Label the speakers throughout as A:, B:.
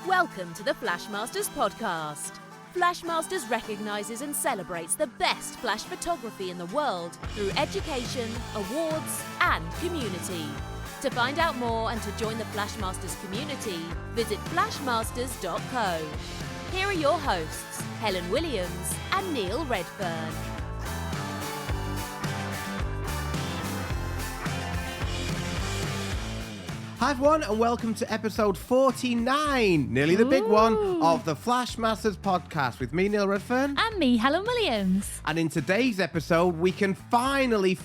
A: Welcome to the Flashmasters podcast. Flashmasters recognises and celebrates the best flash photography in the world through education, awards and community. To find out more and to join the Flashmasters community, visit flashmasters.co. Here are your hosts, Helen Williams and Neil Redfern.
B: Hi everyone and welcome to episode 49, nearly the big one, of the Flashmasters podcast with me, Neil Redfern.
C: And me, Helen Williams.
B: And in today's episode, we can finally,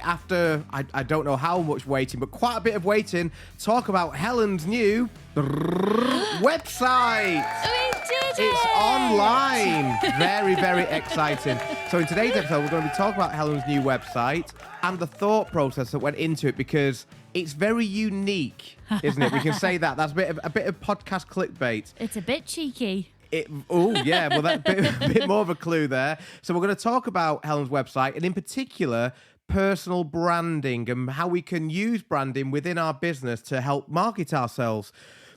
B: after I don't know how much waiting, but quite a bit of waiting, talk about Helen's new website.
C: We did it!
B: It's online. Very, very exciting. So in today's episode, we're going to be talking about Helen's new website and the thought process that went into it, because it's very unique, isn't it? We can say that. That's a bit of podcast clickbait.
C: It's a bit cheeky.
B: Well, that's a bit more of a clue there. So we're going to talk about Helen's website, and in particular, personal branding and how we can use branding within our business to help market ourselves.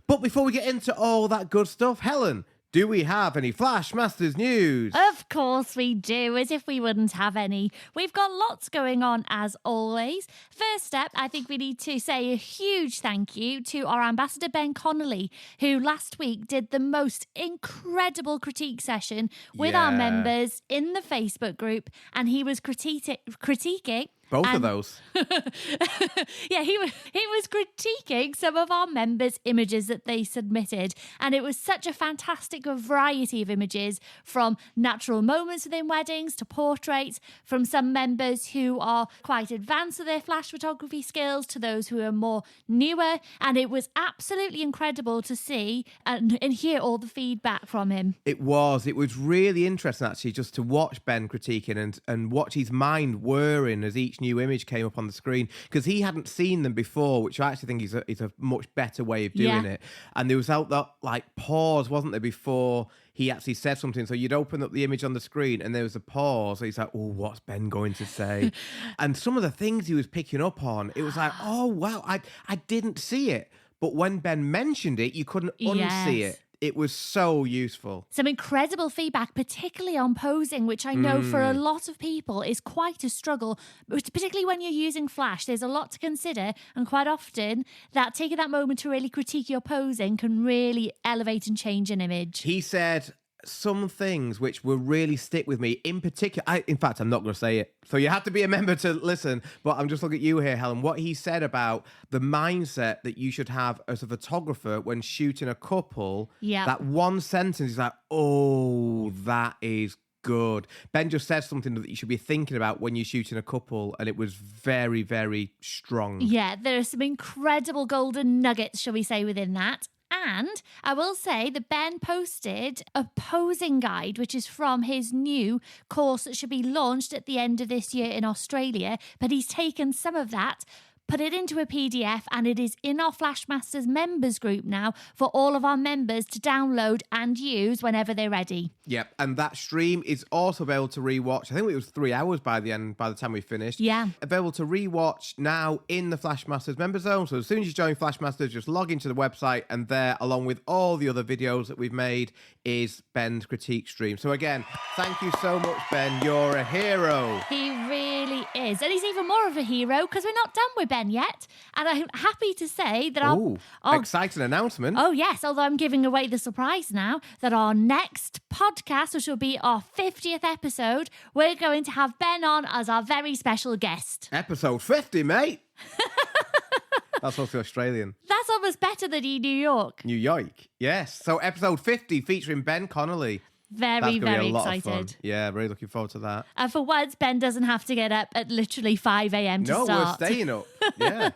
B: But before we get into all that good stuff, Helen, do we have any Flashmasters news?
C: Of course we do, as if we wouldn't have any. We've got lots going on as always. First up, I think we need to say a huge thank you to our ambassador Ben Connolly, who last week did the most incredible critique session with our members in the Facebook group, and he was critiquing
B: both of those.
C: Yeah, he was critiquing some of our members' images that they submitted. And it was such a fantastic variety of images, from natural moments within weddings to portraits, from some members who are quite advanced with their flash photography skills to those who are more newer. And it was absolutely incredible to see and hear all the feedback from him.
B: It was really interesting, actually, just to watch Ben critiquing and watch his mind whirring as each new image came up on the screen, because he hadn't seen them before, which I actually think is a much better way of doing it. And there was that pause, wasn't there, before he actually said something. So you'd open up the image on the screen and there was a pause. So he's like, oh, what's Ben going to say? And some of the things he was picking up on, it was like, oh wow, I didn't see it, but when Ben mentioned it, you couldn't unsee it. It was so useful.
C: Some incredible feedback, particularly on posing, which I know for a lot of people is quite a struggle, particularly when you're using Flash. There's a lot to consider, and quite often that taking that moment to really critique your posing can really elevate and change an image.
B: He said some things which will really stick with me. In particular, in fact, I'm not going to say it, so you have to be a member to listen, but I'm just looking at you here, Helen. What he said about the mindset that you should have as a photographer when shooting a couple, that one sentence is like, oh, that is good. Ben just said something that you should be thinking about when you're shooting a couple, and it was very, very strong.
C: Yeah, there are some incredible golden nuggets, shall we say, within that. And I will say that Ben posted a posing guide, which is from his new course that should be launched at the end of this year in Australia. But he's taken some of that, put it into a PDF, and it is in our Flashmasters members group now for all of our members to download and use whenever they're ready.
B: Yep, and that stream is also available to rewatch. I think it was 3 hours by the time we finished.
C: Yeah.
B: Available to rewatch now in the Flashmasters member zone. So as soon as you join Flashmasters, just log into the website, and there, along with all the other videos that we've made, is Ben's critique stream. So again, thank you so much, Ben. You're a hero.
C: He really is. And he's even more of a hero because we're not done with Ben yet. And I'm happy to say that
B: exciting announcement.
C: Oh, yes. Although I'm giving away the surprise now that our next podcast, which will be our 50th episode, we're going to have Ben on as our very special guest.
B: Episode 50, mate. That's also Australian.
C: That's almost better than New York.
B: New York, yes. So episode 50 featuring Ben Connolly.
C: Very, very excited.
B: Yeah, really looking forward to that.
C: And for once, Ben doesn't have to get up at literally 5 a.m. to start.
B: No, we're staying up. Yeah.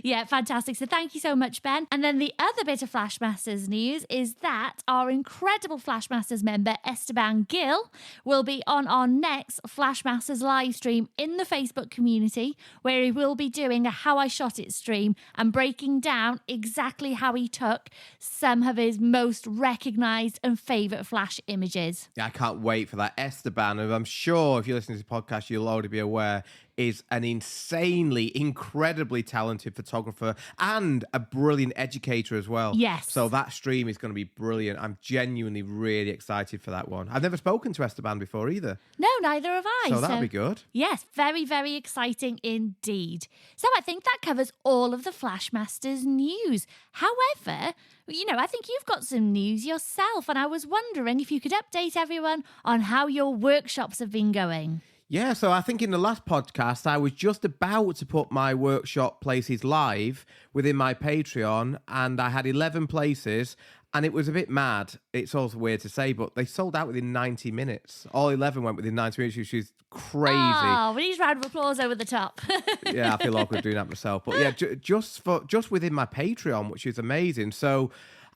C: Yeah, fantastic. So thank you so much, Ben. And then the other bit of Flashmasters news is that our incredible Flashmasters member, Esteban Gill, will be on our next Flashmasters live stream in the Facebook community, where he will be doing a How I Shot It stream and breaking down exactly how he took some of his most recognised and favourite Flash images. images.
B: Yeah, I can't wait for that. Esteban, who I'm sure if you're listening to this podcast, you'll already be aware, is an insanely, incredibly talented photographer and a brilliant educator as well.
C: Yes.
B: So that stream is going to be brilliant. I'm genuinely really excited for that one. I've never spoken to Esteban before either.
C: No, neither have I.
B: So that'll be good.
C: Yes, very, very exciting indeed. So I think that covers all of the Flashmasters news. However, I think you've got some news yourself, and I was wondering if you could update everyone on how your workshops have been going.
B: Yeah, so I think in the last podcast, I was just about to put my workshop places live within my Patreon, and I had 11 places, and it was a bit mad. It's also weird to say, but they sold out within 90 minutes. All 11 went within 90 minutes, which is crazy.
C: Oh, we need a round of applause over the top.
B: Yeah, I feel awkward doing that myself. But yeah, just within my Patreon, which is amazing. So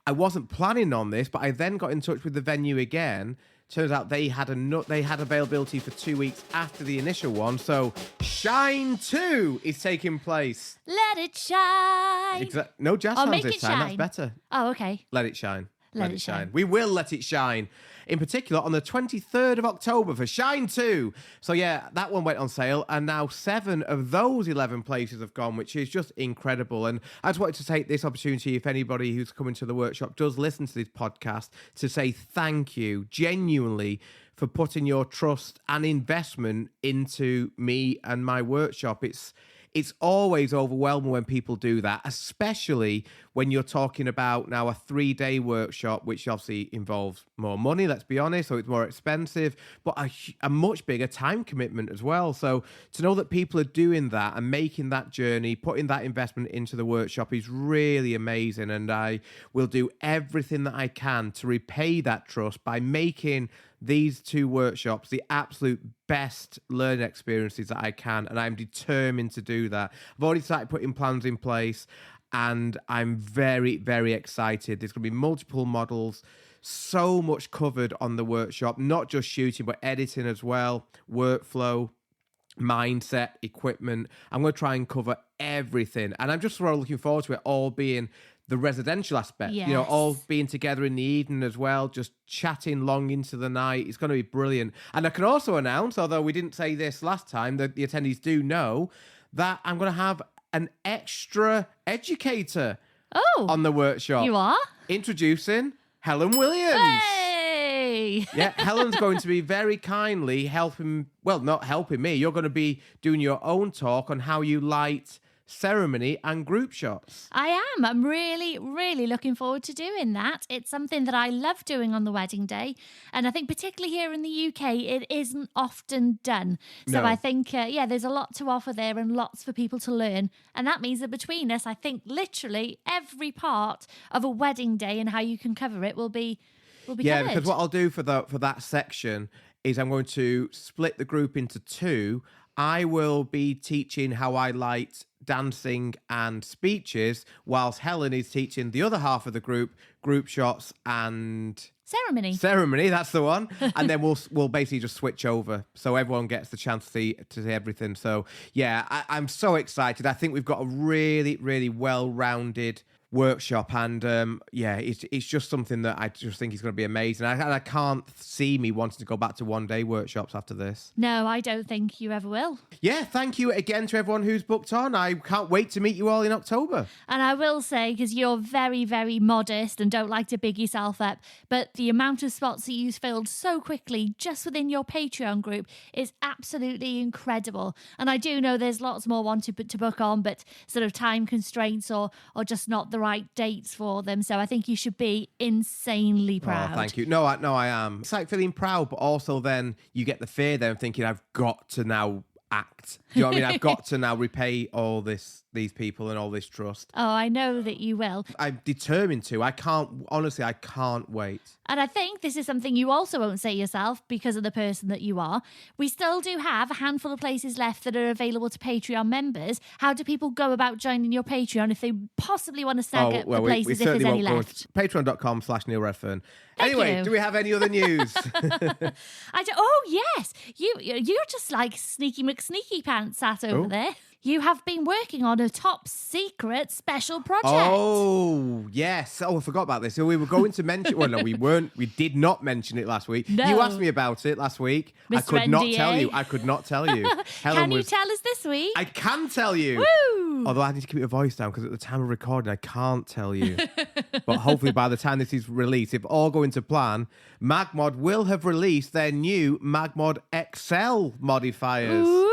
B: I wasn't planning on this, but I then got in touch with the venue again. Turns out they had availability for 2 weeks after the initial one. So Shine 2 is taking place.
C: Let it shine.
B: No jazz
C: Oh,
B: hands
C: make
B: this
C: it
B: time.
C: shine.
B: That's better.
C: Oh, okay.
B: Let it shine.
C: Let it shine.
B: We will let it shine. In particular, on the 23rd of October for Shine 2. So yeah, that one went on sale, and now 7 of those 11 places have gone, which is just incredible. And I just wanted to take this opportunity, if anybody who's coming to the workshop does listen to this podcast, to say thank you, genuinely, for putting your trust and investment into me and my workshop. It's always overwhelming when people do that, especially when you're talking about now a 3-day workshop, which obviously involves more money, let's be honest, so it's more expensive, but a much bigger time commitment as well. So to know that people are doing that and making that journey, putting that investment into the workshop is really amazing. And I will do everything that I can to repay that trust by making these 2 workshops the absolute best learning experiences that I can, and I'm determined to do that. I've already started putting plans in place, and I'm very, very excited. There's going to be multiple models, so much covered on the workshop, not just shooting, but editing as well, workflow, mindset, equipment. I'm going to try and cover everything, and I'm just really looking forward to it all being the residential aspect,
C: yes.
B: All being together in the evening as well, just chatting long into the night. It's going to be brilliant. And I can also announce, although we didn't say this last time, that the attendees do know, that I'm going to have an extra educator on the workshop.
C: You are?
B: Introducing Helen Williams.
C: Hey!
B: Yeah, Helen's going to be very kindly not helping me. You're going to be doing your own talk on how you light ceremony and group shots.
C: I am. I'm really, really looking forward to doing that. It's something that I love doing on the wedding day. And I think particularly here in the UK, it isn't often done. So
B: No.
C: I think, there's a lot to offer there and lots for people to learn. And that means that between us, I think literally every part of a wedding day and how you can cover it will be covered.
B: Because what I'll do for that section is I'm going to split the group into 2. I will be teaching how I light dancing and speeches, whilst Helen is teaching the other half of the group shots and ceremony. That's the one. And then we'll basically just switch over, so everyone gets the chance to see everything. So yeah, I'm so excited. I think we've got a really, really well-rounded workshop, and it's just something that I just think is going to be amazing. I can't see me wanting to go back to 1-day workshops after this.
C: No, I don't think you ever will.
B: Yeah, thank you again to everyone who's booked on. I can't wait to meet you all in October.
C: And I will say, because you're very, very modest and don't like to big yourself up, but the amount of spots that you've filled so quickly just within your Patreon group is absolutely incredible. And I do know there's lots more wanted to book on, but sort of time constraints or just not the right dates for them. So I think you should be insanely proud.
B: Oh, thank you. No, I am. It's like feeling proud, but also then you get the fear then of thinking, I've got to now act. Do you know what I mean? I've got to now repay all these people and all this trust.
C: Oh, I know that you will.
B: I'm determined to. I can't wait.
C: And I think this is something you also won't say yourself because of the person that you are. We still do have a handful of places left that are available to Patreon members. How do people go about joining your Patreon if they possibly want to snag up the places if there's any left?
B: Patreon.com/Neil Redfern.
C: Thank
B: Anyway,
C: you.
B: do we have any other news?
C: Oh, yes. You're just like Sneaky McSneaky Pants sat over there. you have been working on a top secret special project.
B: Oh, yes. Oh, I forgot about this. So we were going to mention... Well, no, we weren't. We did not mention it last week.
C: No.
B: You asked me about it last week.
C: Mr.
B: I could not
C: NDA.
B: tell you. I could not tell you.
C: Can you tell us this week?
B: I can tell you.
C: Woo!
B: Although I need to keep your voice down because at the time of recording, I can't tell you. But hopefully by the time this is released, if all go into plan, MagMod will have released their new MagMod XL modifiers.
C: Ooh.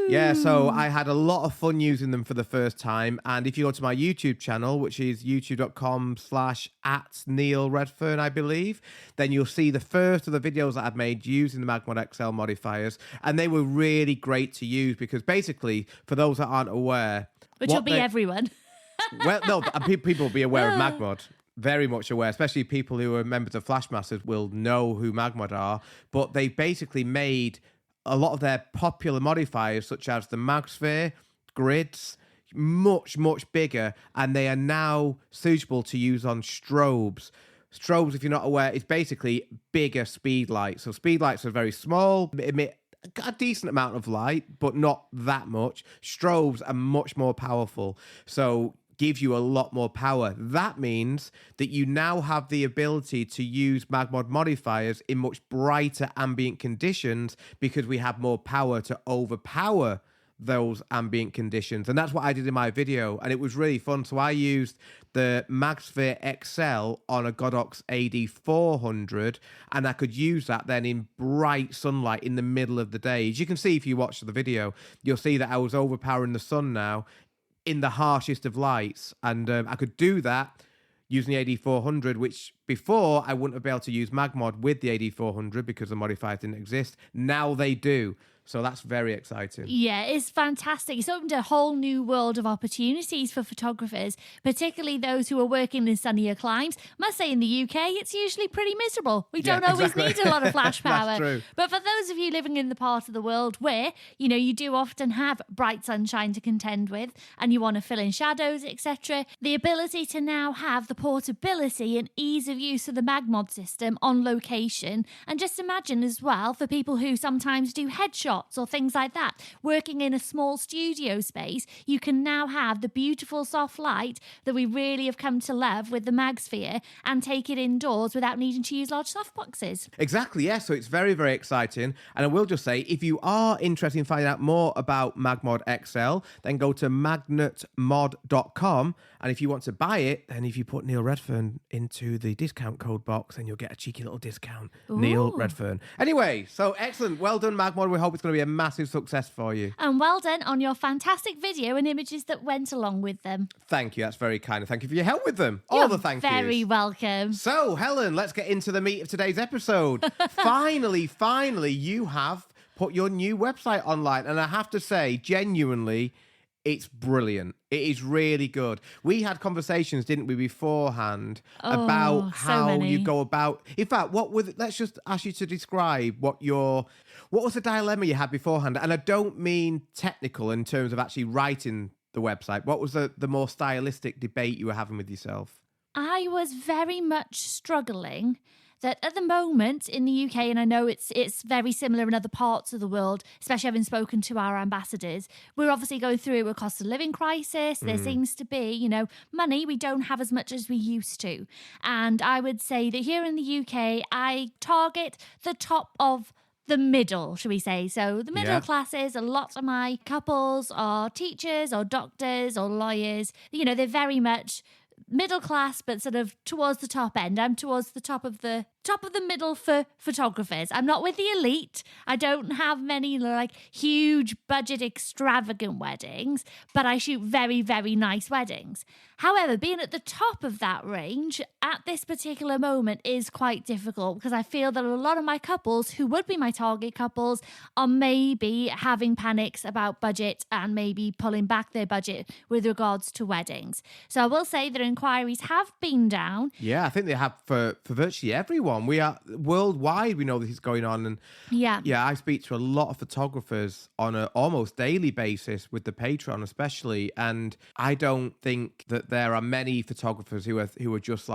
B: Yeah, so I had a lot of fun using them for the first time. And if you go to my YouTube channel, which is youtube.com/@NeilRedfern, I believe, then you'll see the first of the videos that I've made using the MagMod XL modifiers. And they were really great to use because basically, for those that aren't aware...
C: Which will be everyone.
B: Well, no, people will be aware of MagMod. Very much aware, especially people who are members of Flashmasters will know who MagMod are. But they basically made... a lot of their popular modifiers, such as the MagSphere, grids, much, much bigger, and they are now suitable to use on strobes. Strobes, if you're not aware, is basically bigger speed lights. So speed lights are very small, emit a decent amount of light, but not that much. Strobes are much more powerful. So gives you a lot more power. That means that you now have the ability to use MagMod modifiers in much brighter ambient conditions because we have more power to overpower those ambient conditions. And that's what I did in my video, and it was really fun. So I used the MagSphere XL on a Godox AD400, and I could use that then in bright sunlight in the middle of the day. As you can see if you watch the video, you'll see that I was overpowering the sun now in the harshest of lights, and I could do that using the AD400, which before I wouldn't have been able to use MagMod with the AD400 because the modifiers didn't exist. Now they do. So that's very exciting.
C: Yeah, it's fantastic. It's opened a whole new world of opportunities for photographers, particularly those who are working in sunnier climes. Must say in the UK, it's usually pretty miserable. We don't always need a lot of flash power.
B: That's true.
C: But for those of you living in the part of the world where, you do often have bright sunshine to contend with and you want to fill in shadows, etc., the ability to now have the portability and ease of use of the MagMod system on location. And just imagine as well, for people who sometimes do headshots or things like that, working in a small studio space, you can now have the beautiful soft light that we really have come to love with the MagSphere and take it indoors without needing to use large softboxes.
B: Exactly, yeah. So it's very, very exciting. And I will just say, if you are interested in finding out more about MagMod XL, then go to magnetmod.com. And if you want to buy it, then if you put Neil Redfern into the discount code box, then you'll get a cheeky little discount.
C: Ooh.
B: Neil Redfern. Anyway, so excellent. Well done, MagMod. We hope it's going to be a massive success for you.
C: And well done on your fantastic video and images that went along with them.
B: Thank you. That's very kind. And thank you for your help with them. All the thank yous.
C: Very welcome.
B: So, Helen, let's get into the meat of today's episode. Finally, you have put your new website online. And I have to say, genuinely, it's brilliant. It is really good. We had conversations, didn't we, beforehand about how you go about... In fact, let's just ask you to describe what was the dilemma you had beforehand? And I don't mean technical in terms of actually writing the website. What was the more stylistic debate you were having with yourself?
C: I was very much struggling that at the moment in the UK, and I know it's very similar in other parts of the world, especially having spoken to our ambassadors, we're obviously going through a cost of living crisis. There seems to be, money. We don't have as much as we used to. And I would say that here in the UK, I target the top of the middle, should we say. So the middle classes, a lot of my couples are teachers or doctors or lawyers. They're very much middle class, but sort of towards the top end. I'm towards the top of the middle for photographers. I'm not with the elite. I don't have many huge budget extravagant weddings, but I shoot very, very nice weddings. However, being at the top of that range at this particular moment is quite difficult because I feel that a lot of my couples who would be my target couples are maybe having panics about budget and maybe pulling back their budget with regards to weddings. So I will say that inquiries have been down.
B: Yeah, I think they have for virtually everyone. We are worldwide. We know this is going on, and I speak to a lot of photographers on an almost daily basis with the Patreon, especially. And I don't think that there are many photographers who are just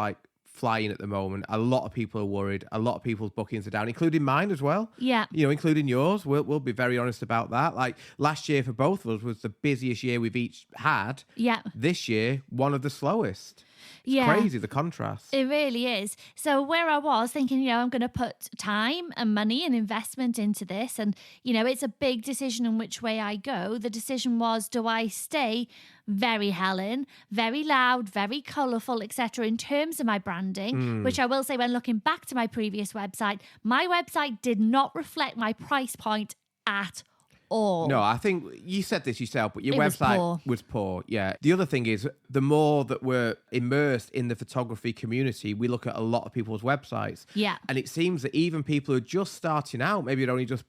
B: flying at the moment. A lot of people are worried. A lot of people's bookings are down, including mine as well.
C: Yeah.
B: You know, including yours. We'll be very honest about that. Like last year for both of us was the busiest year we've each had.
C: Yeah.
B: This year, one of the slowest.
C: Yeah.
B: Crazy, the contrast.
C: It really is. So where I was thinking, I'm going to put time and money and investment into this. And, it's a big decision in which way I go. The decision was, do I stay very Helen, very loud, very colourful, etc. in terms of my branding, which I will say when looking back to my previous website, my website did not reflect my price point at all.
B: No, I think you said this yourself, but your
C: It was
B: website
C: poor.
B: was poor. Yeah. The other thing is, the more that we're immersed in the photography community, we look at a lot of people's websites.
C: Yeah.
B: And it seems that even people who are just starting out, maybe they've only just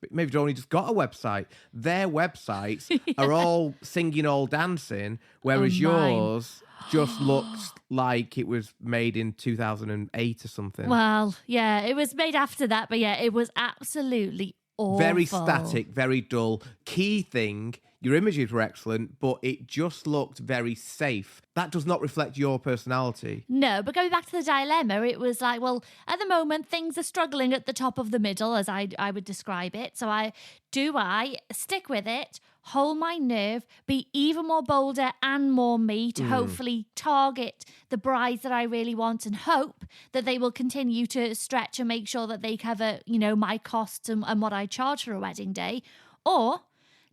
B: got a website, their websites are all singing, all dancing, whereas
C: mine.
B: yours just looks like it was made in 2008 or something.
C: Well, yeah, it was made after that, but yeah, it was absolutely awful.
B: Very static, very dull. Key thing, your images were excellent, but it just looked very safe. That does not reflect your personality.
C: No, but going back to the dilemma, it was like, well, at the moment, things are struggling at the top of the middle, as I would describe it. So I stick with it, hold my nerve, be even more bolder and more me to hopefully target the brides that I really want and hope that they will continue to stretch and make sure that they cover, my costs and what I charge for a wedding day? Or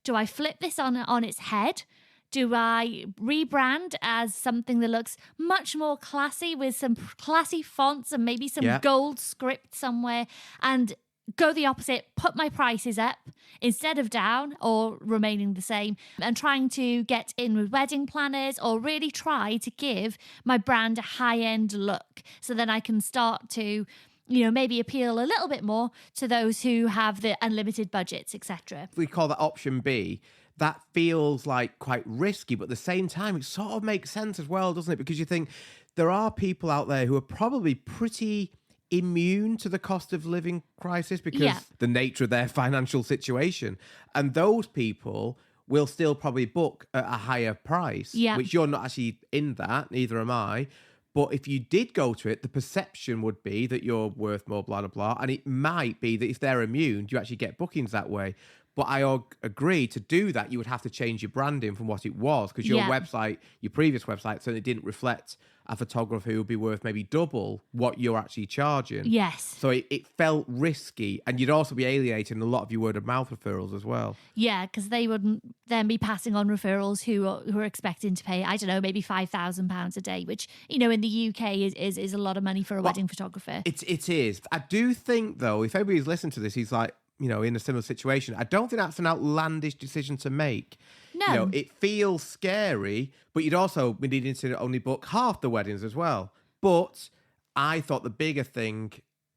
C: do I flip this on its head? Do I rebrand as something that looks much more classy with some classy fonts and maybe some gold script somewhere and go the opposite, put my prices up instead of down or remaining the same and trying to get in with wedding planners or really try to give my brand a high-end look so then I can start to maybe appeal a little bit more to those who have the unlimited budgets, etc.
B: If we call that option B, that feels like quite risky, but at the same time, it sort of makes sense as well, doesn't it? Because you think there are people out there who are probably pretty immune to the cost of living crisis because the nature of their financial situation. And those people will still probably book at a higher price, which you're not actually in that, neither am I. But if you did go to it, the perception would be that you're worth more, blah, blah, blah. And it might be that if they're immune, you actually get bookings that way. But I agree, to do that, you would have to change your branding from what it was, because your website, your previous website, certainly didn't reflect a photographer who would be worth maybe double what you're actually charging.
C: Yes.
B: So it felt risky, and you'd also be alienating a lot of your word of mouth referrals as well.
C: Yeah, because they wouldn't then be passing on referrals who are expecting to pay, I don't know, maybe £5,000 a day, which, in the UK is a lot of money for a wedding photographer.
B: It is. I do think, though, if anybody's listened to this, he's like, in a similar situation, I don't think that's an outlandish decision to make.
C: No.
B: It feels scary, but you'd also be needing to only book half the weddings as well. But I thought the bigger thing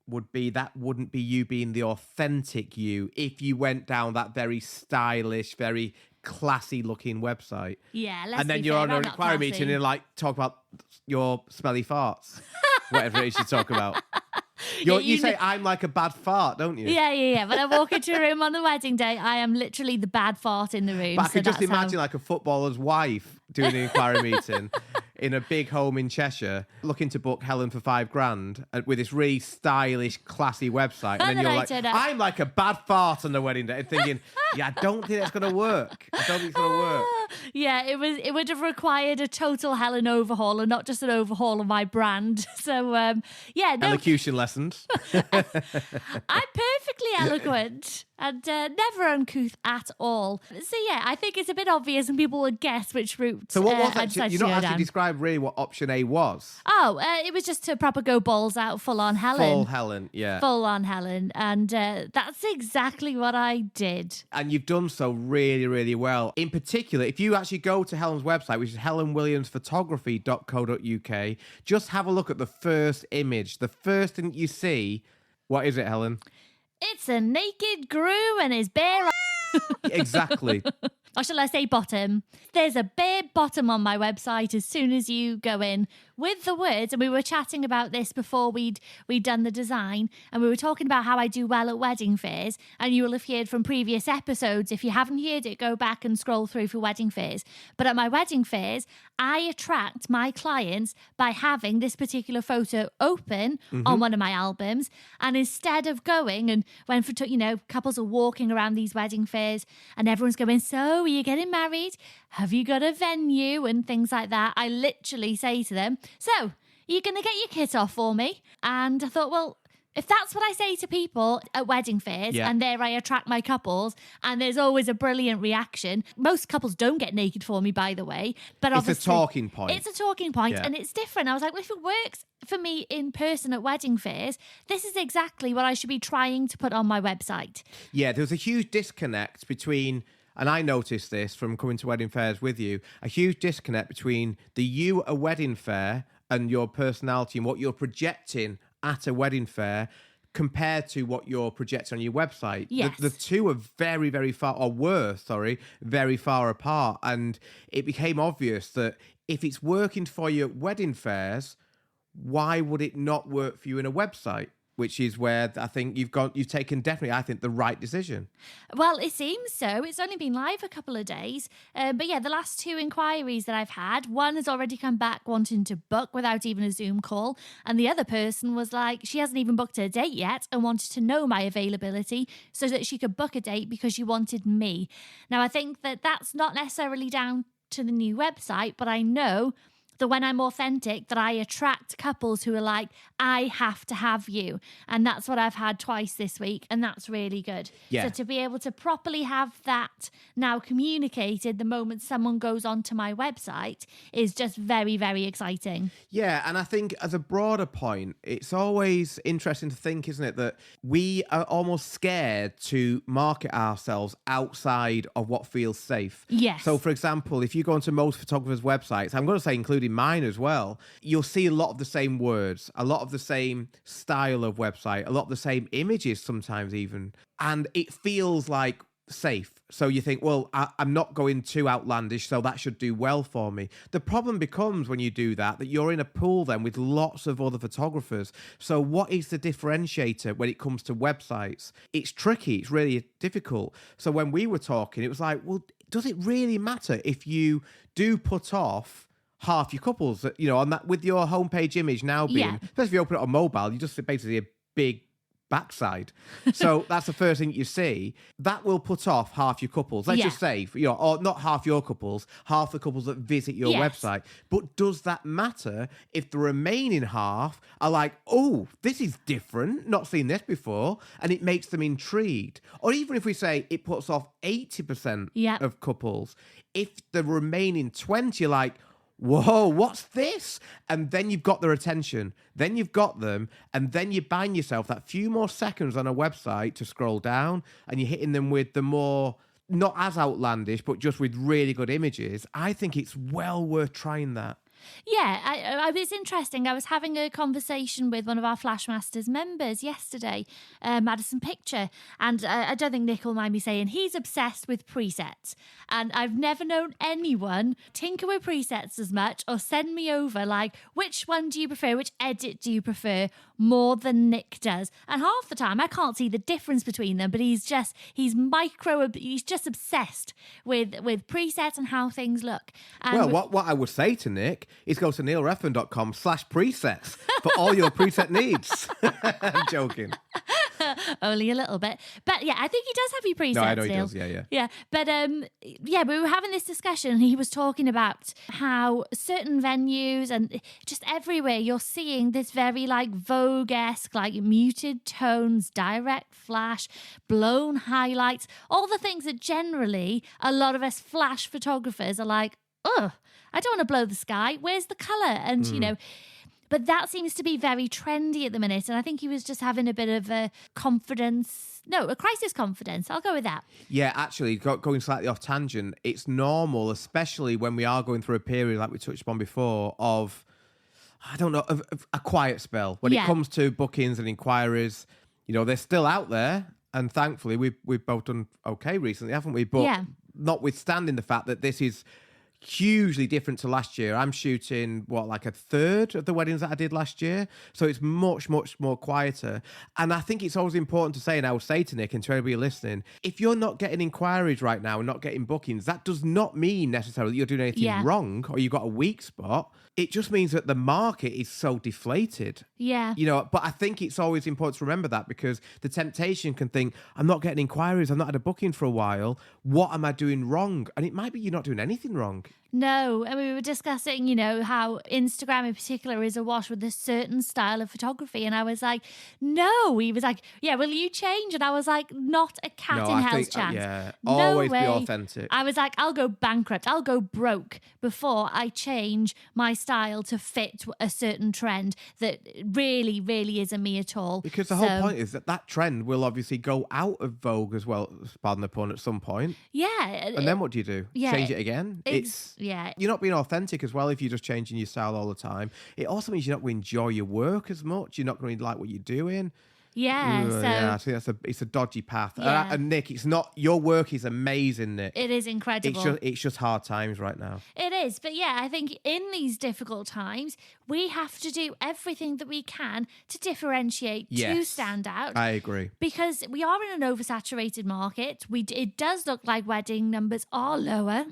B: would be that wouldn't be you being the authentic you if you went down that very stylish, very classy looking website.
C: Yeah, let's
B: and then
C: be
B: you're
C: fair,
B: on
C: I'm
B: a
C: not
B: inquiry
C: classy.
B: meeting and talk about your smelly farts, whatever it is you talk about. You say I'm like a bad fart, don't you?
C: Yeah. When I walk into a room on the wedding day, I am literally the bad fart in the room.
B: But I could just imagine like a footballer's wife doing an inquiry meeting in a big home in Cheshire, looking to book Helen for $5,000 with this really stylish, classy website. And then you're like, I'm like a bad fart on the wedding day, and thinking, I don't think that's going to work. I don't think it's going to work.
C: Yeah, it would have required a total Helen overhaul and not just an overhaul of my brand. So,
B: Elocution lessons.
C: I'm perfectly eloquent and never uncouth at all. So, I think it's a bit obvious and people would guess which route
B: So what was
C: I'd
B: actually, you're not actually described really what option A was.
C: Oh, it was just to proper go balls out, full on Helen.
B: Full Helen, yeah.
C: Full on Helen. And that's exactly what I did.
B: And you've done so really, really well. In particular, if you actually go to Helen's website, which is helenwilliamsphotography.co.uk, just have a look at the first image. The first thing you see, what is it, Helen?
C: It's a naked Gru and his bare
B: Exactly.
C: Or shall I say bottom? There's a bare bottom on my website as soon as you go in with the words, and we were chatting about this before we'd done the design, and we were talking about how I do well at wedding fairs, and you will have heard from previous episodes. If you haven't heard it, go back and scroll through for wedding fairs. But at my wedding fairs, I attract my clients by having this particular photo open on one of my albums, and instead of going and when couples are walking around these wedding fairs and everyone's going, so are you getting married? Have you got a venue? And things like that. I literally say to them, so are you going to get your kit off for me? And I thought, well, if that's what I say to people at wedding fairs, and there I attract my couples, and there's always a brilliant reaction. Most couples don't get naked for me, by the way. But obviously,
B: it's a talking point.
C: It's a talking point, and it's different. I was like, well, if it works for me in person at wedding fairs, this is exactly what I should be trying to put on my website.
B: Yeah, there's a huge disconnect between, and I noticed this from coming to wedding fairs with you, a huge disconnect between the you at a wedding fair and your personality and what you're projecting at a wedding fair compared to what you're projecting on your website.
C: Yes.
B: The two are very, very far, or were, very far apart. And it became obvious that if it's working for you at wedding fairs, why would it not work for you in a website? Which is where I think you've taken definitely, I think, the right decision.
C: Well, it seems so. It's only been live a couple of days. But yeah, the last 2 inquiries that I've had, one has already come back wanting to book without even a Zoom call. And the other person was like, she hasn't even booked her date yet and wanted to know my availability so that she could book a date because she wanted me. Now, I think that that's not necessarily down to the new website, but I know that when I'm authentic, that I attract couples who are like, I have to have you. And that's what I've had twice this week. And that's really good.
B: Yeah.
C: So to be able to properly have that now communicated the moment someone goes onto my website is just very, very exciting.
B: Yeah, and I think as a broader point, it's always interesting to think, isn't it, that we are almost scared to market ourselves outside of what feels safe.
C: Yes.
B: So, for example, if you go onto most photographers' websites, I'm going to say including mine as well, you'll see a lot of the same words, a lot of the same style of website, a lot of the same images sometimes even. And it feels like safe. So you think, well, I'm not going too outlandish, so that should do well for me. The problem becomes when you do that you're in a pool then with lots of other photographers. So what is the differentiator when it comes to websites? It's tricky. It's really difficult. So when we were talking, it was like, well, does it really matter if you do put off half your couples, on that with your homepage image now being, especially if you open it on mobile, you just basically a big backside. So that's the first thing you see. That will put off half your couples. Let's just say, or not half your couples, half the couples that visit your website. But does that matter if the remaining half are like, oh, this is different, not seen this before, and it makes them intrigued? Or even if we say it puts off 80% of couples, if the remaining 20 are like, whoa, what's this? And then you've got their attention. Then you've got them. And then you're buying yourself that few more seconds on a website to scroll down. And you're hitting them with the more, not as outlandish, but just with really good images. I think it's well worth trying that.
C: Yeah, it's interesting. I was having a conversation with one of our Flashmasters members yesterday, Madison Picture, and I don't think Nick will mind me saying he's obsessed with presets. And I've never known anyone tinker with presets as much or send me over like, which one do you prefer, which edit do you prefer, more than Nick does. And half the time I can't see the difference between them, but he's just obsessed with presets and how things look. And
B: well, what I would say to Nick is go to neilreffin.com/presets for all your preset needs. I'm joking.
C: Only a little bit. But yeah, I think he does have your presets.
B: No, I know
C: still.
B: he does, yeah.
C: Yeah, but we were having this discussion and he was talking about how certain venues and just everywhere you're seeing this very like Vogue-esque, like muted tones, direct flash, blown highlights, all the things that generally a lot of us flash photographers are like, ugh, I don't want to blow the sky. Where's the colour? And, but that seems to be very trendy at the minute. And I think he was just having a bit of a crisis confidence. I'll go with that.
B: Yeah, actually, going slightly off tangent, it's normal, especially when we are going through a period like we touched upon before of, I don't know, of a quiet spell. When it comes to bookings and inquiries, they're still out there. And thankfully, we've both done okay recently, haven't we? But notwithstanding the fact that this is, hugely different to last year. I'm shooting, like a third of the weddings that I did last year. So it's much, much more quieter. And I think it's always important to say, and I would say to Nick and to everybody listening, if you're not getting inquiries right now and not getting bookings, that does not mean necessarily that you're doing anything wrong or you've got a weak spot. It just means that the market is so deflated.
C: Yeah.
B: But I think it's always important to remember that, because the temptation can think, I'm not getting inquiries, I've not had a booking for a while. What am I doing wrong? And it might be you're not doing anything wrong.
C: No, and we were discussing, how Instagram in particular is awash with a certain style of photography. And I was like, no. He was like, yeah, will you change? And I was like, not a cat in hell's chance.
B: Always be authentic.
C: I was like, I'll go bankrupt. I'll go broke before I change my style to fit a certain trend that really, really isn't me at all.
B: Because the whole point is that trend will obviously go out of vogue as well, pardon the pun, at some point.
C: Yeah.
B: And then what do you do?
C: Yeah,
B: Change it again?
C: Yeah.
B: You're not being authentic as well if you're just changing your style all the time. It also means you're not going to enjoy your work as much. You're not going to like what you're doing.
C: Yeah,
B: I think it's a dodgy path.
C: Yeah.
B: And Nick, it's not, your work is amazing, Nick.
C: It is incredible.
B: It's just hard times right now.
C: It is. But yeah, I think in these difficult times, we have to do everything that we can to differentiate, to stand out.
B: I agree.
C: Because we are in an oversaturated market. It does look like wedding numbers are lower,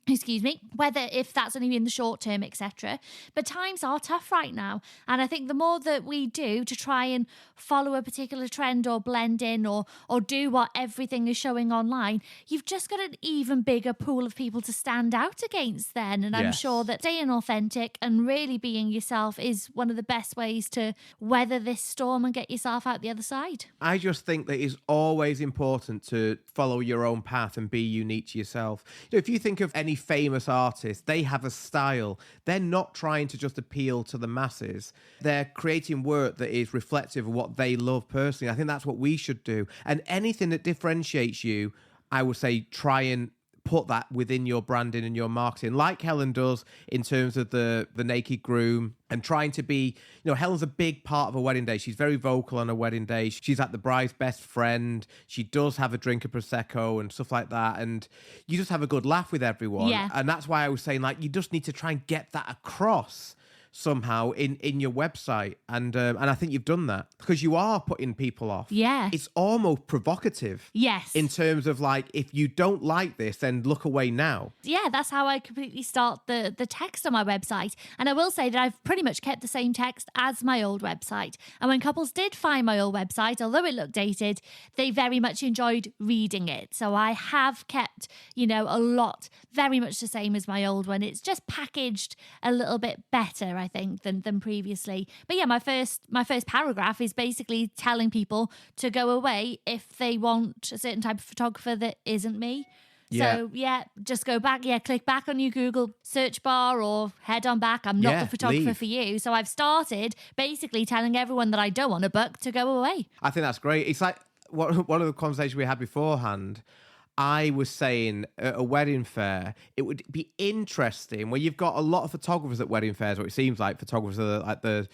C: excuse me, whether if that's only in the short term, etc. But times are tough right now. And I think the more that we do to try and follow a particular trend or blend in or do what everything is showing online, you've just got an even bigger pool of people to stand out against then. And I'm sure that staying authentic and really being yourself is one of the best ways to weather this storm and get yourself out the other side.
B: I just think that it's always important to follow your own path and be unique to yourself. If you think of any famous artist, they have a style. They're not trying to just appeal to the masses. They're creating work that is reflective of what they love personally. I think that's what we should do. And anything that differentiates you, I would say try and put that within your branding and your marketing, like Helen does in terms of the naked groom, and trying to be, Helen's a big part of a wedding day. She's very vocal on a wedding day. She's like the bride's best friend. She does have a drink of Prosecco and stuff like that. And you just have a good laugh with everyone.
C: Yeah.
B: And that's why I was saying, you just need to try and get that across somehow in your website, and I think you've done that, because you are putting people off.
C: Yeah,
B: it's almost provocative.
C: Yes,
B: in terms of if you don't like this, then look away now.
C: Yeah, that's how I completely start the text on my website. And I will say that I've pretty much kept the same text as my old website. And when couples did find my old website, although it looked dated, they very much enjoyed reading it. So I have kept a lot very much the same as my old one. It's just packaged a little bit better, I think, than previously. But yeah, my first paragraph is basically telling people to go away if they want a certain type of photographer that isn't me.
B: Yeah.
C: So just go back. Yeah, click back on your Google search bar or head on back. I'm not the photographer for you. So I've started basically telling everyone that I don't want to book to go away.
B: I think that's great. It's like one of the conversations we had beforehand. I was saying at a wedding fair, it would be interesting where you've got a lot of photographers at wedding fairs, or it seems like photographers are like the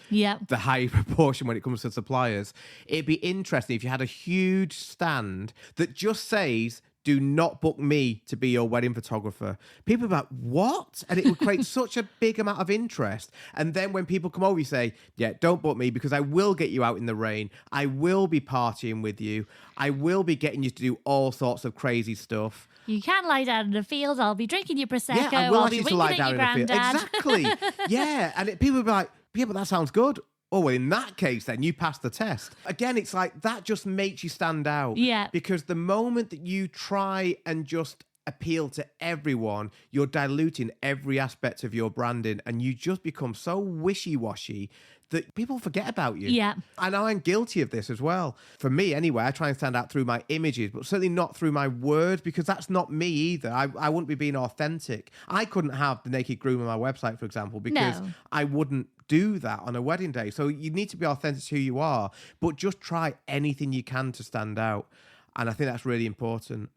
B: high proportion when it comes to suppliers. It'd be interesting if you had a huge stand that just says, do not book me to be your wedding photographer. People are like, what? And it would create such a big amount of interest. And then when people come over, you say, yeah, don't book me, because I will get you out in the rain. I will be partying with you. I will be getting you to do all sorts of crazy stuff.
C: You can lie down in the field. I'll be drinking your Prosecco.
B: Yeah, I will
C: I'll be winking at your granddad.
B: Exactly. Yeah. And people will be like, yeah, but that sounds good. Oh, well, in that case, then you pass the test. Again, it's like that just makes you stand out.
C: Yeah.
B: Because the moment that you try and just appeal to everyone, you're diluting every aspect of your branding, and you just become so wishy-washy that people forget about you.
C: Yeah.
B: I know I'm guilty of this as well. For me, anyway, I try and stand out through my images, but certainly not through my words, because that's not me either. I wouldn't be being authentic. I couldn't have the naked groom on my website, for example, because I wouldn't do that on a wedding day. So you need to be authentic to who you are, but just try anything you can to stand out. And I think that's really important.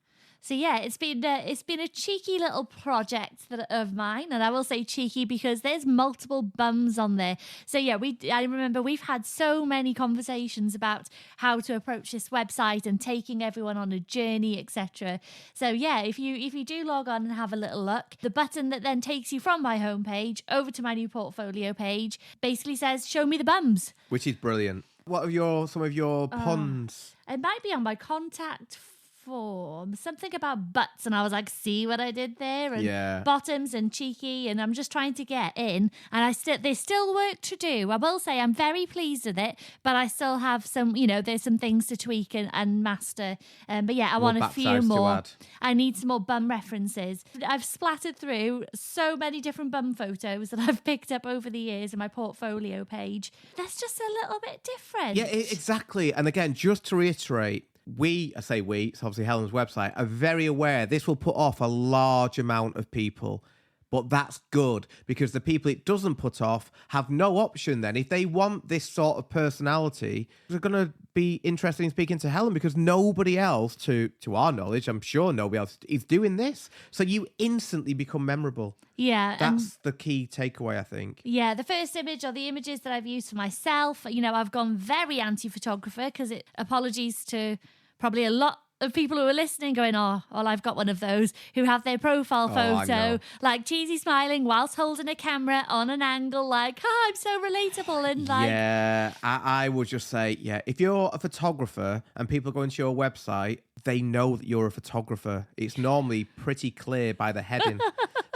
C: So yeah, it's been a cheeky little project of mine, and I will say cheeky because there's multiple bums on there. So yeah, I remember we've had so many conversations about how to approach this website and taking everyone on a journey, etc. So yeah, if you do log on and have a little look, the button that then takes you from my homepage over to my new portfolio page basically says "Show me the bums,"
B: which is brilliant. What are some of your puns?
C: It might be on my contact form, something about butts, and I was like, see what I did there, and bottoms and cheeky, and I'm just trying to get in, and there's still work to do. I will say I'm very pleased with it, but I still have some, there's some things to tweak and master. But yeah, I want a few more. I need some more bum references. I've splattered through so many different bum photos that I've picked up over the years in my portfolio page. That's just a little bit different.
B: Yeah, exactly. And again, just to reiterate, it's obviously Helen's website, are very aware this will put off a large amount of people. But that's good, because the people it doesn't put off have no option then. If they want this sort of personality, they're going to be interested in speaking to Helen, because nobody else, to our knowledge, I'm sure nobody else is doing this. So you instantly become memorable.
C: Yeah.
B: That's the key takeaway, I think.
C: Yeah, the first image or the images that I've used for myself, I've gone very anti-photographer, because apologies to probably a lot of people who are listening going, well, I've got one of those who have their profile photo like cheesy smiling whilst holding a camera on an angle, like, I'm so relatable, and like,
B: yeah, I would just say, if you're a photographer and people go into your website, they know that you're a photographer. It's normally pretty clear by the heading.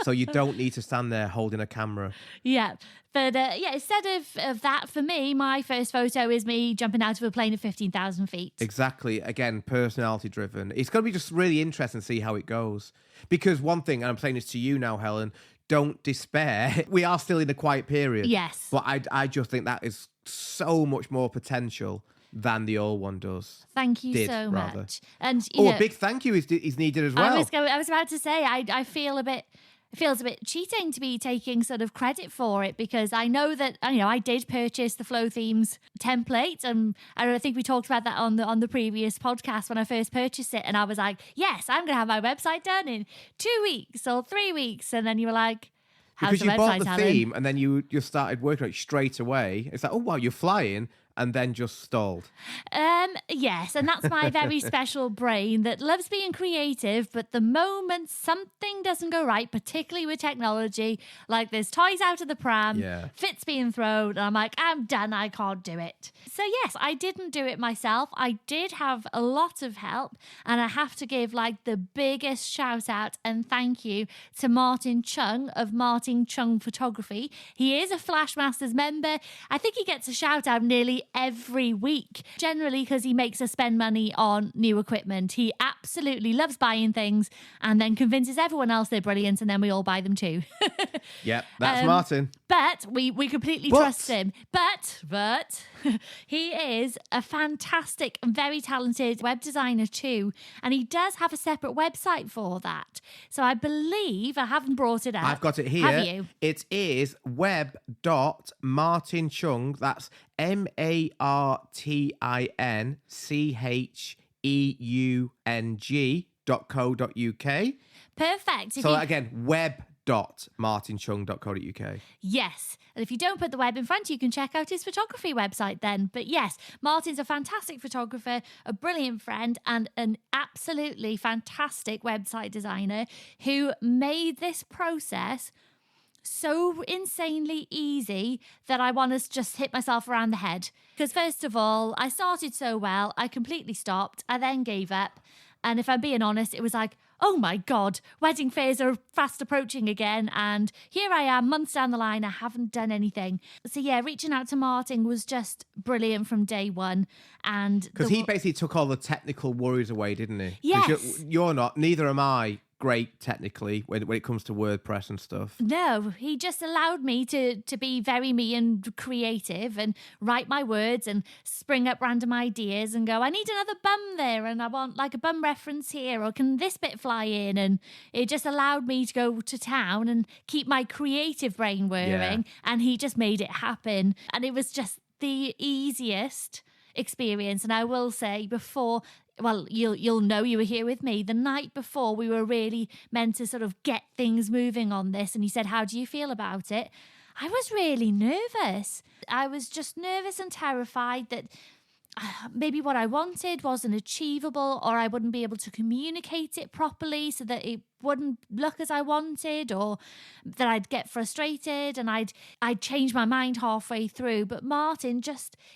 B: So you don't need to stand there holding a camera.
C: Yeah. But instead of that, for me, my first photo is me jumping out of a plane at 15,000 feet.
B: Exactly. Again, personality driven. It's going to be just really interesting to see how it goes. Because one thing, and I'm saying this to you now, Helen, don't despair. We are still in a quiet period.
C: Yes.
B: But I just think that is so much more potential than the old one does.
C: Thank you so much. And
B: a big thank you is needed as well.
C: I was about to say, I feel a bit... It feels a bit cheating to be taking sort of credit for it, because I know that, I did purchase the Flow Themes template, and I think we talked about that on the previous podcast when I first purchased it, and I was like, yes, I'm going to have my website done in 2 weeks or 3 weeks, and then you were like, how's
B: because
C: the
B: you
C: website,
B: bought the
C: Helen?
B: theme and then you just started working on it straight away. It's like, oh wow, you're flying, and then just stalled.
C: Yes, and that's my very special brain that loves being creative, but the moment something doesn't go right, particularly with technology, like there's toys out of the pram, fits being thrown, and I'm like, I'm done, I can't do it. So yes, I didn't do it myself. I did have a lot of help, and I have to give like the biggest shout out and thank you to Martin Chung of Martin Chung Photography. He is a Flashmasters member. I think he gets a shout out nearly every week, generally because he makes us spend money on new equipment. He absolutely loves buying things and then convinces everyone else they're brilliant, and then we all buy them too.
B: Yep, that's Martin.
C: But we completely trust him. But he is a fantastic and very talented web designer too, and he does have a separate website for that. So I believe, I haven't brought it up.
B: I've got it here.
C: Have you?
B: It is web.martinchung. That's martincheung.co.uk.
C: Perfect.
B: So again, web.martinchung.co.uk.
C: Yes. And if you don't put the web in front, you can check out his photography website then. But yes, Martin's a fantastic photographer, a brilliant friend, and an absolutely fantastic website designer who made this process so insanely easy that I want to just hit myself around the head. Because first of all, I started so well, I completely stopped, I then gave up. And if I'm being honest, it was like, oh my God, wedding fairs are fast approaching again. And here I am, months down the line, I haven't done anything. So yeah, reaching out to Martin was just brilliant from day one. And
B: because he basically took all the technical worries away, didn't he?
C: Yes.
B: You're not, neither am I great technically when it comes to WordPress and stuff.
C: No, he just allowed me to be very me and creative and write my words and spring up random ideas and go, I need another bum there and I want like a bum reference here, or can this bit fly in? And it just allowed me to go to town and keep my creative brain whirring, and he just made it happen. And it was just the easiest experience. And I will say before, well, you'll know, you were here with me the night before we were really meant to sort of get things moving on this. And you said, how do you feel about it? I was really nervous. I was just nervous and terrified that maybe what I wanted wasn't achievable, or I wouldn't be able to communicate it properly so that it wouldn't look as I wanted, or that I'd get frustrated and I'd change my mind halfway through. But Martin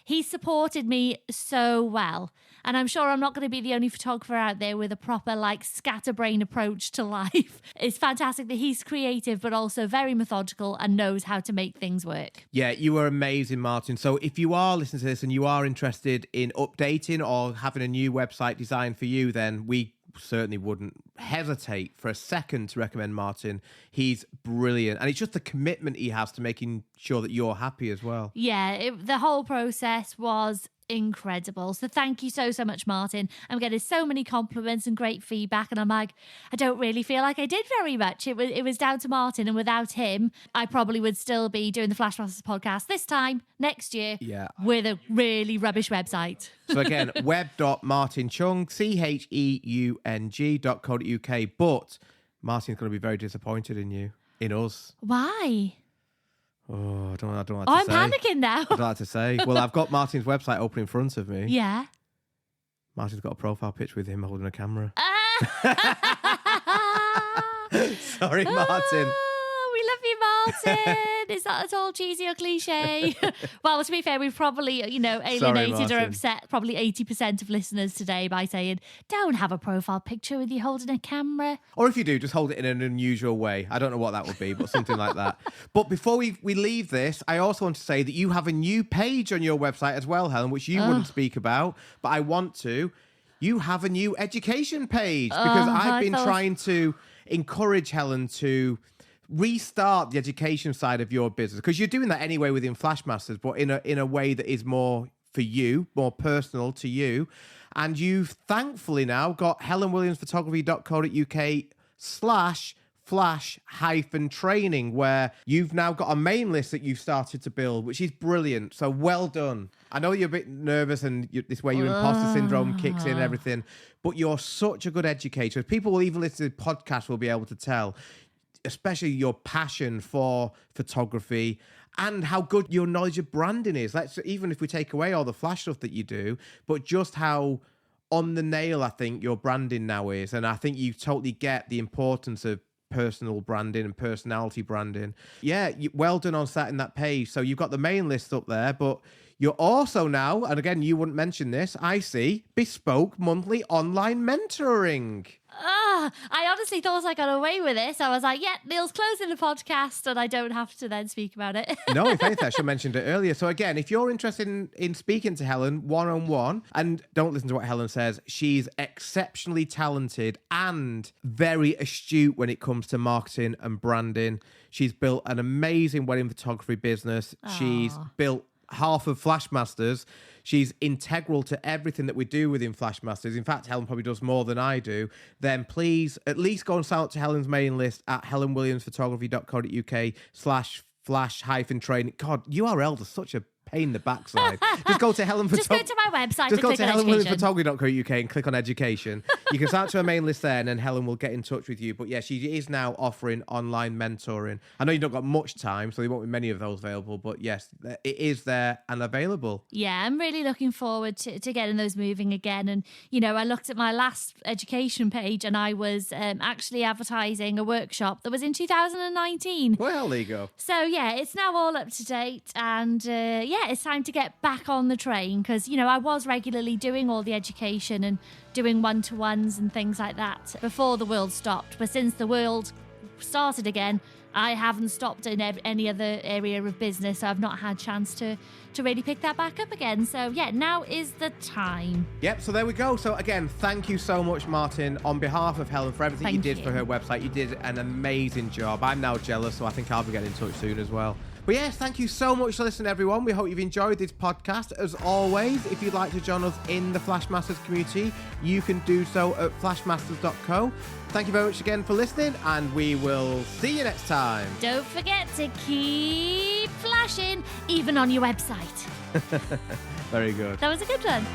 C: he supported me so well. And I'm sure I'm not going to be the only photographer out there with a proper scatterbrain approach to life. It's fantastic that he's creative, but also very methodical and knows how to make things work.
B: Yeah, you were amazing, Martin. So if you are listening to this and you are interested in updating or having a new website designed for you, then we certainly wouldn't hesitate for a second to recommend Martin. He's brilliant. And it's just the commitment he has to making sure that you're happy as well.
C: Yeah, the whole process was incredible. So thank you so much, Martin. I'm getting so many compliments and great feedback, and I'm like, I don't really feel like I did very much. It was down to Martin, and without him, I probably would still be doing the Flashmasters podcast this time next year with a really rubbish website.
B: So again, web.martinchung, CHEUNG.co.uk. But Martin's going to be very disappointed in us.
C: Why?
B: Oh, I don't know what to
C: I'm
B: say.
C: panicking now.
B: I don't know what to say. Well, I've got Martin's website open in front of me.
C: Yeah.
B: Martin's got a profile picture with him holding a camera. Sorry, Martin.
C: We love you, Martin. Is that at all cheesy or cliche? Well, to be fair, we've probably, alienated or upset probably 80% of listeners today by saying, don't have a profile picture with you holding a camera.
B: Or if you do, just hold it in an unusual way. I don't know what that would be, but something like that. But before we leave this, I also want to say that you have a new page on your website as well, Helen, which you wouldn't speak about, but I want to. You have a new education page because I've been trying to encourage Helen to restart the education side of your business, because you're doing that anyway within Flashmasters, but in a way that is more for you, more personal to you. And you've thankfully now got helenwilliamsphotography.co.uk/flash-training, where you've now got a main list that you've started to build, which is brilliant. So well done. I know you're a bit nervous and this way your imposter syndrome kicks in and everything, but you're such a good educator. People will even listen to the podcast will be able to tell, especially your passion for photography and how good your knowledge of branding is. Even if we take away all the flash stuff that you do, but just how on the nail I think your branding now is. And I think you totally get the importance of personal branding and personality branding. Yeah, well done on setting that page. So you've got the main list up there, but you're also now, and again, you wouldn't mention this, I see, bespoke monthly online mentoring.
C: I honestly thought I got away with this. I was like, yeah, Neil's closing the podcast and I don't have to then speak about it.
B: No, if anything, I should have mentioned it earlier. So again, if you're interested in speaking to Helen one-on-one, and don't listen to what Helen says, she's exceptionally talented and very astute when it comes to marketing and branding. She's built an amazing wedding photography business.
C: Aww.
B: She's built half of Flashmasters. She's integral to everything that we do within Flashmasters. In fact, Helen probably does more than I do. Then please at least go and sign up to Helen's mailing list at helenwilliamsphotography.co.uk/flash-training. God, URLs are such a pain in the backside. Just go to Helen.
C: Just go to my website.
B: Just go to
C: helenwilliamsphotography.co.uk
B: and click on education. You can sign up to her main list there, and then Helen will get in touch with you. But yeah, she is now offering online mentoring. I know you've not got much time, so there won't be many of those available. But yes, it is there and available.
C: Yeah, I'm really looking forward to getting those moving again. And, I looked at my last education page and I was actually advertising a workshop that was in 2019.
B: Well, there you go.
C: So yeah, it's now all up to date. And it's time to get back on the train because, I was regularly doing all the education and doing one-to-ones and things like that before the world stopped. But since the world started again, I haven't stopped in any other area of business. So I've not had a chance to really pick that back up again. So yeah, now is the time.
B: Yep, so there we go. So again, thank you so much, Martin, on behalf of Helen for everything you did for her website. You did an amazing job. I'm now jealous, so I think I'll be getting in touch soon as well. But yes, thank you so much for listening, everyone. We hope you've enjoyed this podcast. As always, if you'd like to join us in the Flashmasters community, you can do so at flashmasters.co. Thank you very much again for listening, and we will see you next time.
C: Don't forget to keep flashing, even on your website.
B: Very good.
C: That was a good one.